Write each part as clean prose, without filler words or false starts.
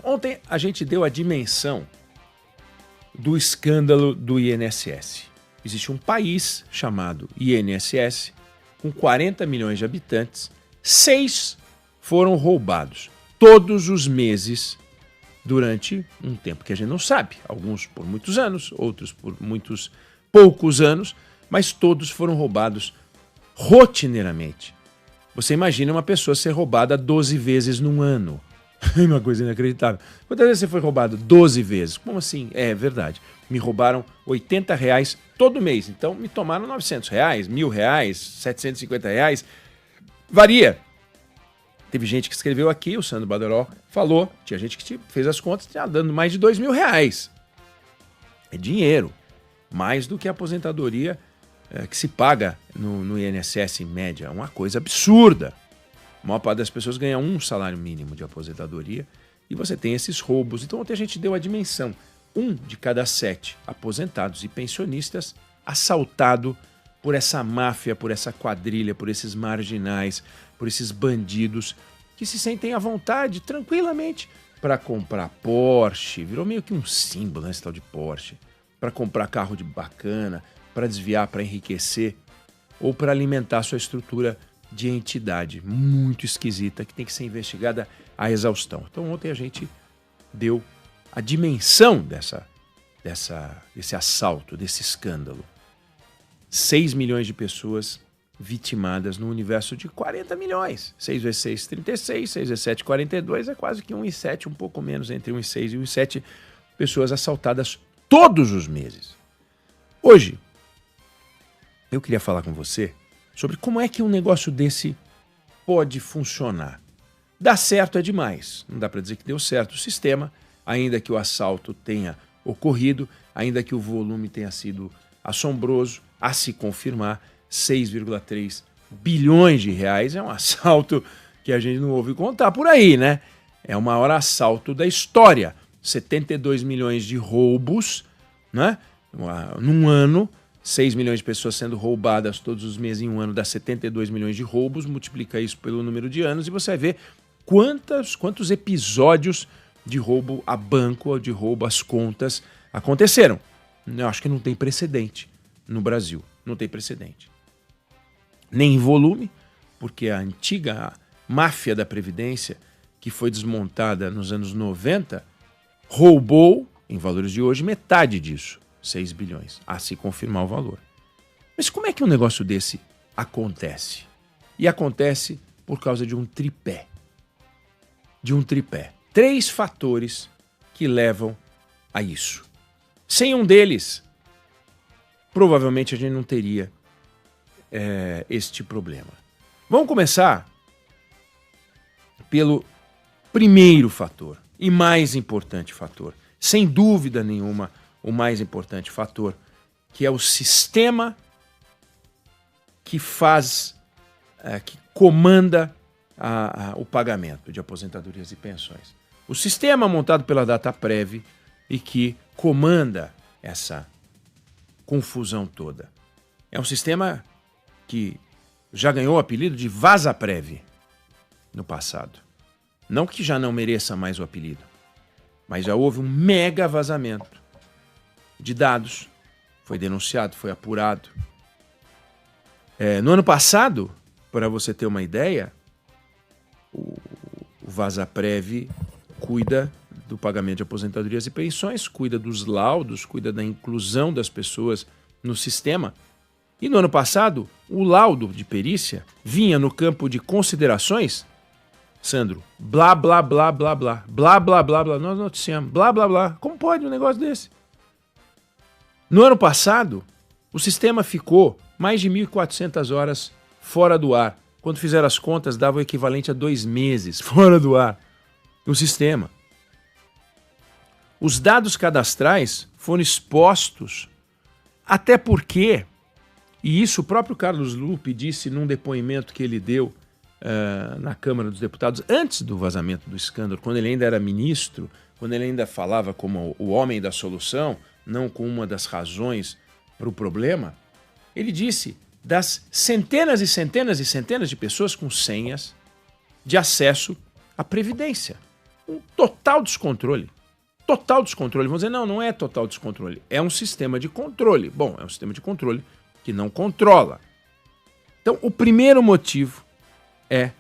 Ontem a gente deu a dimensão do escândalo do INSS. Existe um país chamado INSS, com 40 milhões de habitantes, 6 foram roubados todos os meses durante um tempo que a gente não sabe. Alguns por muitos anos, outros por muitos poucos anos, mas todos foram roubados rotineiramente. Você imagina uma pessoa ser roubada 12 vezes num ano. É uma coisa inacreditável. Quantas vezes você foi roubado? 12 vezes. Como assim? É verdade. Me roubaram R$80 todo mês. Então me tomaram R$900, R$1.000, R$750. Varia. Teve gente que escreveu aqui, o Sandro Badaró falou, tinha gente que fez as contas, tinha dando mais de R$2.000. É dinheiro. Mais do que a aposentadoria que se paga no INSS em média. É uma coisa absurda. A maior parte das pessoas ganha um salário mínimo de aposentadoria e você tem esses roubos. Então ontem a gente deu a dimensão. 1 de cada 7 aposentados e pensionistas assaltado por essa máfia, por essa quadrilha, por esses marginais, por esses bandidos que se sentem à vontade, tranquilamente, para comprar Porsche. Virou meio que um símbolo, né, esse tal de Porsche. Para comprar carro de bacana, para desviar, para enriquecer ou para alimentar sua estrutura de entidade muito esquisita que tem que ser investigada à exaustão. Então ontem a gente deu a dimensão desse assalto, desse escândalo. 6 milhões de pessoas vitimadas no universo de 40 milhões. 6 vezes 6, 36, 6 vezes 7, 42, é quase que 1,7, um pouco menos, entre 1,6 e 1,7 pessoas assaltadas todos os meses. Hoje, eu queria falar com você sobre como é que um negócio desse pode funcionar. Dar certo é demais, não dá para dizer que deu certo o sistema, ainda que o assalto tenha ocorrido, ainda que o volume tenha sido assombroso, a se confirmar, 6,3 bilhões de reais é um assalto que a gente não ouve contar por aí, né? É o maior assalto da história. 72 milhões de roubos, né? Num ano, 6 milhões de pessoas sendo roubadas todos os meses em um ano, dá 72 milhões de roubos, multiplica isso pelo número de anos e você vai ver quantos episódios de roubo a banco, de roubo às contas aconteceram. Eu acho que não tem precedente no Brasil, não tem precedente. Nem em volume, porque a antiga máfia da Previdência, que foi desmontada nos anos 90, roubou, em valores de hoje, metade disso, 6 bilhões, a se confirmar o valor. Mas como é que um negócio desse acontece? E acontece por causa de um tripé. De um tripé. 3 fatores que levam a isso. Sem um deles, provavelmente a gente não teria este problema. Vamos começar pelo primeiro fator e mais importante fator. Sem dúvida nenhuma, o mais importante fator, que é o sistema que que comanda o pagamento de aposentadorias e pensões. O sistema montado pela Dataprev e que comanda essa confusão toda. É um sistema que já ganhou o apelido de Vazaprev no passado. Não que já não mereça mais o apelido, mas já houve um mega vazamento de dados. Foi denunciado, foi apurado. No ano passado, para você ter uma ideia, o Vazaprev cuida do pagamento de aposentadorias e pensões, cuida dos laudos, cuida da inclusão das pessoas no sistema. E no ano passado, o laudo de perícia vinha no campo de considerações, Sandro, blá, blá, blá, blá, blá, blá, blá, blá, blá, nós noticiamos, blá, blá, blá. Como pode um negócio desse? No ano passado, o sistema ficou mais de 1.400 horas fora do ar. Quando fizeram as contas, dava o equivalente a 2 meses fora do ar. O sistema. Os dados cadastrais foram expostos, até porque, e isso o próprio Carlos Lupe disse num depoimento que ele deu na Câmara dos Deputados, antes do vazamento do escândalo, quando ele ainda era ministro, quando ele ainda falava como o homem da solução, não como uma das razões para o problema, ele disse das centenas e centenas e centenas de pessoas com senhas de acesso à Previdência. um total descontrole. Total descontrole. Vão dizer, não, não é total descontrole. É um sistema de controle. Bom, é um sistema de controle que não controla. Então, o primeiro motivo é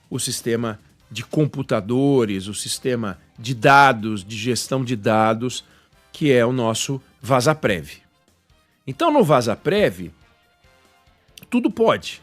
o sistema de computadores, o sistema de dados, de gestão de dados, que é o nosso Vazaprev. Então, no Vazaprev, tudo pode.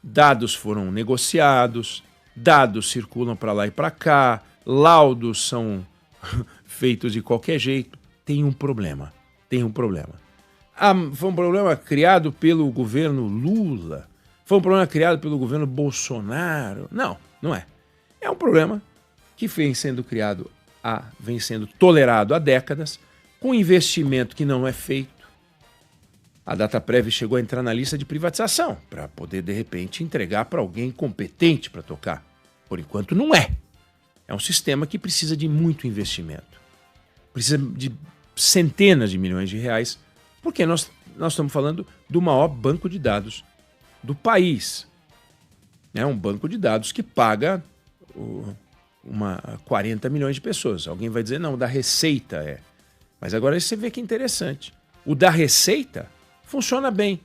Dados foram negociados, dados circulam para lá e para cá, laudos são feitos de qualquer jeito. Tem um problema. Foi um problema criado pelo governo Lula. Foi um problema criado pelo governo Bolsonaro. Não, não é. É um problema que vem sendo vem sendo tolerado há décadas, com investimento que não é feito. A Dataprev chegou a entrar na lista de privatização para poder, de repente, entregar para alguém competente para tocar. Por enquanto, não é. É um sistema que precisa de muito investimento. Precisa de centenas de milhões de reais, porque nós estamos falando do maior banco de dados do país. É um banco de dados que paga 40 milhões de pessoas. Alguém vai dizer, não, o da Receita é. Mas agora você vê que é interessante. O da Receita funciona bem.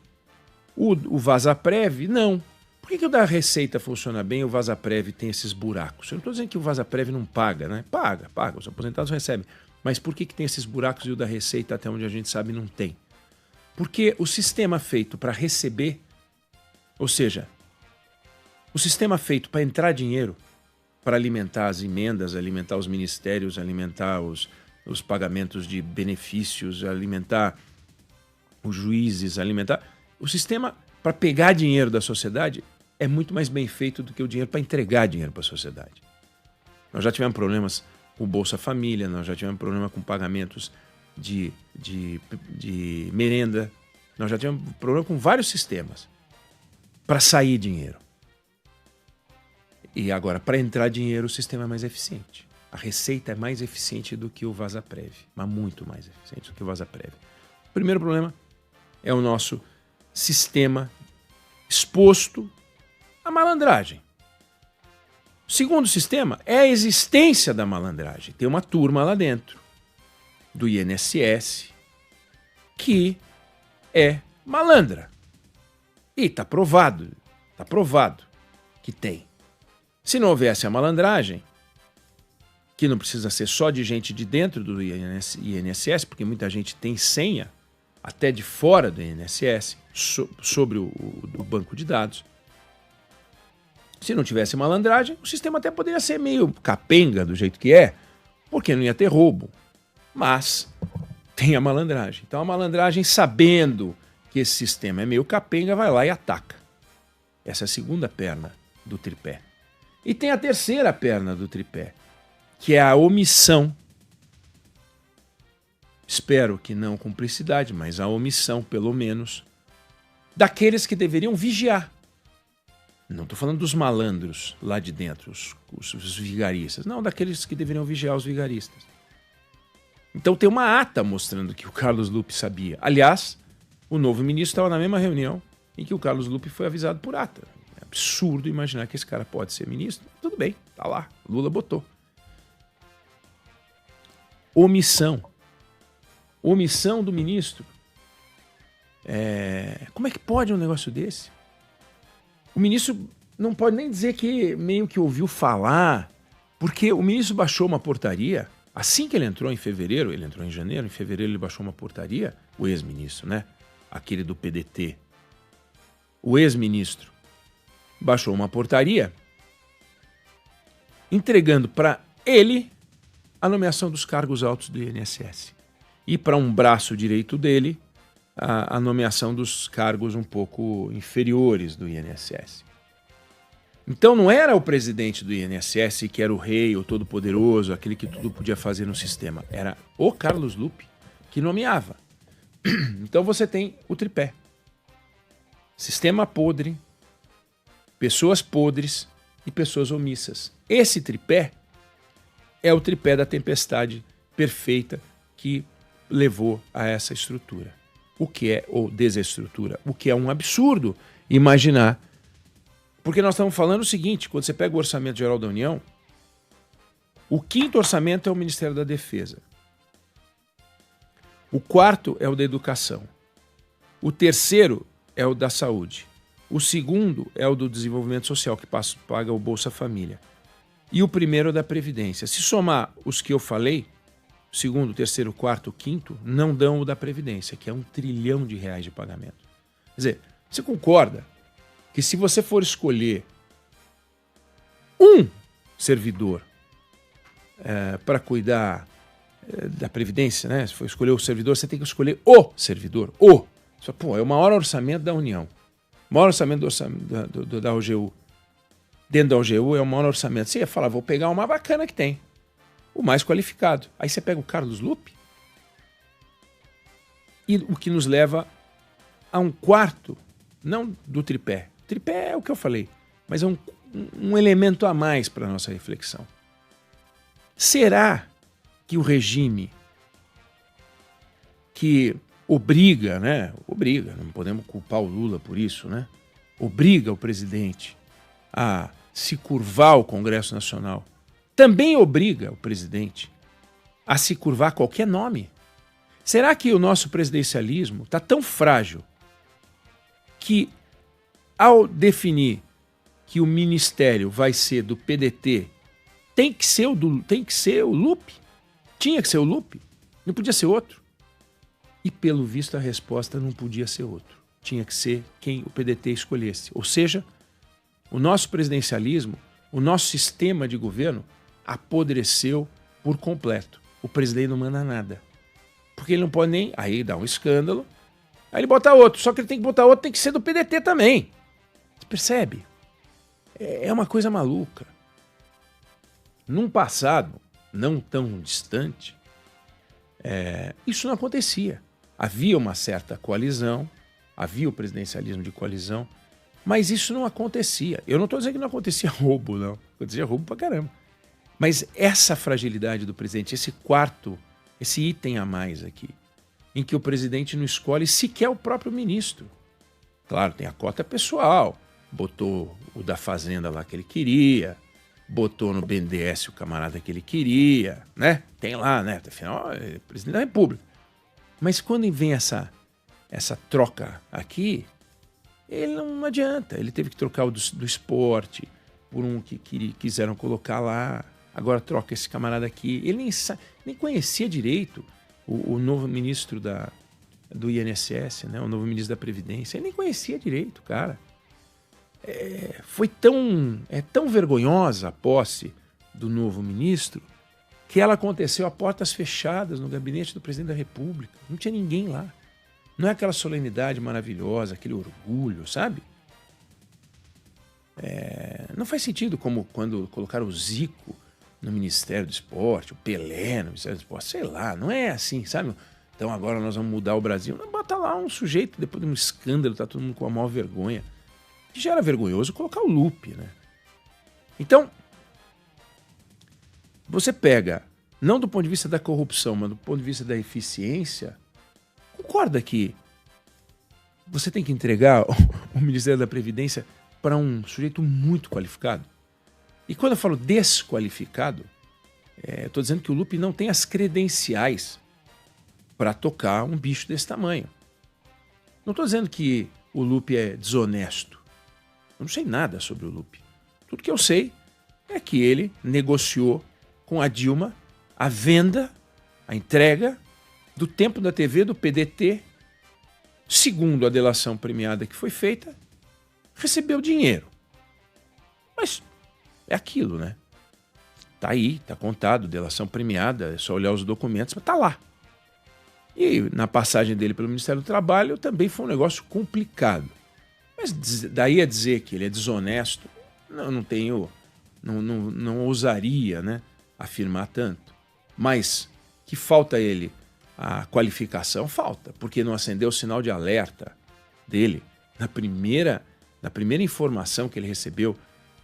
O Vazaprev, não. Por que o da Receita funciona bem e o Vazaprev tem esses buracos? Eu não estou dizendo que o Vazaprev não paga, né? Paga. Os aposentados recebem. Mas por que tem esses buracos e o da Receita, até onde a gente sabe, não tem? Porque o sistema feito para receber, ou seja, o sistema feito para entrar dinheiro, para alimentar as emendas, alimentar os ministérios, alimentar os pagamentos de benefícios, alimentar os juízes, alimentar... O sistema para pegar dinheiro da sociedade é muito mais bem feito do que o dinheiro para entregar dinheiro para a sociedade. Nós já tivemos problemas com o Bolsa Família, nós já tivemos problema com pagamentos de merenda, nós já tivemos problema com vários sistemas para sair dinheiro. E agora, para entrar dinheiro, o sistema é mais eficiente. A Receita é mais eficiente do que o Vazaprev, mas muito mais eficiente do que o Vazaprev. O primeiro problema é o nosso sistema exposto à malandragem. O segundo sistema é a existência da malandragem. Tem uma turma lá dentro do INSS que é malandra. E está provado que tem. Se não houvesse a malandragem, que não precisa ser só de gente de dentro do INSS, porque muita gente tem senha, até de fora do INSS, sobre o banco de dados. Se não tivesse malandragem, o sistema até poderia ser meio capenga do jeito que é, porque não ia ter roubo. Mas tem a malandragem. Então a malandragem, sabendo que esse sistema é meio capenga, vai lá e ataca. Essa é a segunda perna do tripé. E tem a terceira perna do tripé, que é a omissão. Espero que não cumplicidade, mas a omissão, pelo menos, daqueles que deveriam vigiar. Não estou falando dos malandros lá de dentro, os vigaristas. Não, daqueles que deveriam vigiar os vigaristas. Então tem uma ata mostrando que o Carlos Lupe sabia. Aliás, o novo ministro estava na mesma reunião em que o Carlos Lupe foi avisado por ata. É absurdo imaginar que esse cara pode ser ministro. Tudo bem, tá lá, Lula botou. Omissão. Omissão do ministro. Como é que pode um negócio desse? O ministro não pode nem dizer que meio que ouviu falar, porque o ministro baixou uma portaria, assim que ele entrou em fevereiro, ele entrou em janeiro, em fevereiro ele baixou uma portaria, o ex-ministro, né? Aquele do PDT. O ex-ministro baixou uma portaria entregando para ele a nomeação dos cargos altos do INSS. E para um braço direito dele, a nomeação dos cargos um pouco inferiores do INSS. Então não era o presidente do INSS que era o rei, o todo-poderoso, aquele que tudo podia fazer no sistema. Era o Carlos Lupe que nomeava. Então você tem o tripé. Sistema podre, pessoas podres e pessoas omissas. Esse tripé é o tripé da tempestade perfeita que levou a essa estrutura. O que é, ou desestrutura, o que é um absurdo imaginar. Porque nós estamos falando o seguinte, quando você pega o Orçamento Geral da União, O quinto orçamento é o Ministério da Defesa. O quarto é o da Educação. O terceiro é o da Saúde. O segundo é o do Desenvolvimento Social, que paga o Bolsa Família. E o primeiro é o da Previdência. Se somar os que eu falei, o segundo, o terceiro, o quarto, o quinto, não dão o da Previdência, que é R$1 trilhão de pagamento. Quer dizer, você concorda que se você for escolher um servidor para cuidar da Previdência, né? Se for escolher o servidor, você tem que escolher o servidor. É o maior orçamento da União. O maior orçamento da OGU. Dentro da OGU é o maior orçamento. Você ia falar, vou pegar o mais bacana que tem. O mais qualificado. Aí você pega o Carlos Lupe. E o que nos leva a um quarto, não do tripé. O tripé é o que eu falei, mas é um elemento a mais para a nossa reflexão. Será que o regime que obriga, não podemos culpar o Lula por isso, obriga o presidente a se curvar ao Congresso Nacional, também obriga o presidente a se curvar a qualquer nome? Será que o nosso presidencialismo está tão frágil que, ao definir que o ministério vai ser do PDT, tem que ser o Lupe? Tinha que ser o Lupe? Não podia ser outro? E, pelo visto, a resposta não podia ser outro. Tinha que ser quem o PDT escolhesse. Ou seja, o nosso presidencialismo, o nosso sistema de governo apodreceu por completo. O presidente não manda nada. Porque ele não pode nem... Aí dá um escândalo, aí ele bota outro. Só que ele tem que botar outro, tem que ser do PDT também. Você percebe? É uma coisa maluca. Num passado não tão distante, isso não acontecia. Havia uma certa coalizão, havia o presidencialismo de coalizão, mas isso não acontecia. Eu não estou dizendo que não acontecia roubo, não. Acontecia roubo pra caramba. Mas essa fragilidade do presidente, esse item a mais aqui, em que o presidente não escolhe sequer o próprio ministro. Claro, tem a cota pessoal, botou o da Fazenda lá que ele queria, botou no BNDES o camarada que ele queria, né? Tem lá, né? Afinal, é presidente da República. Mas quando vem essa troca aqui, ele não adianta. Ele teve que trocar o do esporte por um que quiseram colocar lá. Agora troca esse camarada aqui. Ele nem conhecia direito o novo ministro do INSS, né? O novo ministro da Previdência. Ele nem conhecia direito, cara. Foi tão vergonhosa a posse do novo ministro que ela aconteceu a portas fechadas no gabinete do presidente da República. Não tinha ninguém lá. Não é aquela solenidade maravilhosa, aquele orgulho, sabe? Não faz sentido como quando colocaram o Zico no Ministério do Esporte, o Pelé no Ministério do Esporte, sei lá, não é assim, sabe? Então agora nós vamos mudar o Brasil. Não, bota lá um sujeito, depois de um escândalo, tá todo mundo com a maior vergonha. Que já era vergonhoso colocar o Lupe, né? Então, você pega, não do ponto de vista da corrupção, mas do ponto de vista da eficiência, concorda que você tem que entregar o Ministério da Previdência para um sujeito muito qualificado? E quando eu falo desqualificado, estou dizendo que o Lupe não tem as credenciais para tocar um bicho desse tamanho. Não estou dizendo que o Lupe é desonesto. Eu não sei nada sobre o Lupe. Tudo que eu sei é que ele negociou com a Dilma a venda, a entrega do tempo da TV do PDT, segundo a delação premiada que foi feita, recebeu dinheiro. Mas é aquilo, né? Tá aí, tá contado, delação premiada, é só olhar os documentos, mas tá lá. E na passagem dele pelo Ministério do Trabalho também foi um negócio complicado. Mas daí a dizer que ele é desonesto, não ousaria, né, afirmar tanto. Mas que falta ele a qualificação, falta, porque não acendeu o sinal de alerta dele na primeira informação que ele recebeu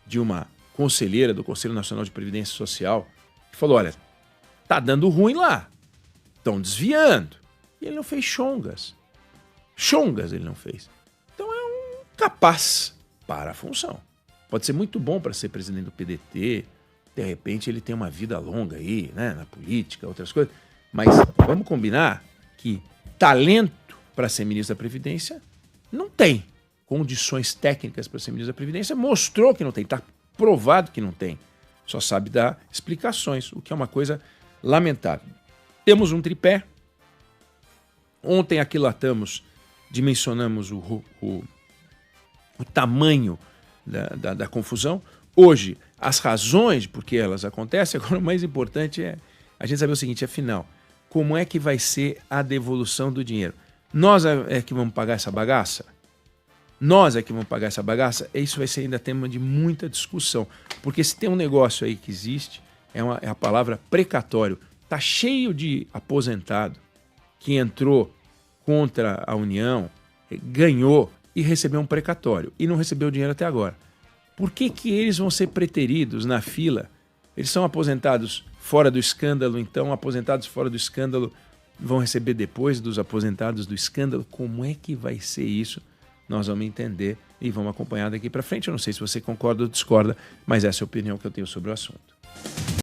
de uma conselheira do Conselho Nacional de Previdência Social, que falou, olha, tá dando ruim lá, estão desviando. E ele não fez chongas. Chongas ele não fez. Então é um capaz para a função. Pode ser muito bom para ser presidente do PDT, de repente ele tem uma vida longa aí, né, na política, outras coisas. Mas vamos combinar que talento para ser ministro da Previdência não tem. Condições técnicas para ser ministro da Previdência mostrou que não tem, está provado que não tem. Só sabe dar explicações, o que é uma coisa lamentável. Temos um tripé. Ontem aquilatamos, dimensionamos o tamanho da confusão. Hoje, as razões por que elas acontecem. Agora, o mais importante é a gente saber o seguinte, afinal, como é que vai ser a devolução do dinheiro? Nós é que vamos pagar essa bagaça? Nós é que vamos pagar essa bagaça? Isso vai ser ainda tema de muita discussão. Porque se tem um negócio aí que existe, é a palavra precatório. Está cheio de aposentado que entrou contra a União, ganhou e recebeu um precatório. E não recebeu dinheiro até agora. Por que eles vão ser preteridos na fila? Eles são aposentados fora do escândalo, então aposentados fora do escândalo vão receber depois dos aposentados do escândalo. Como é que vai ser isso? Nós vamos entender e vamos acompanhar daqui para frente. Eu não sei se você concorda ou discorda, mas essa é a opinião que eu tenho sobre o assunto.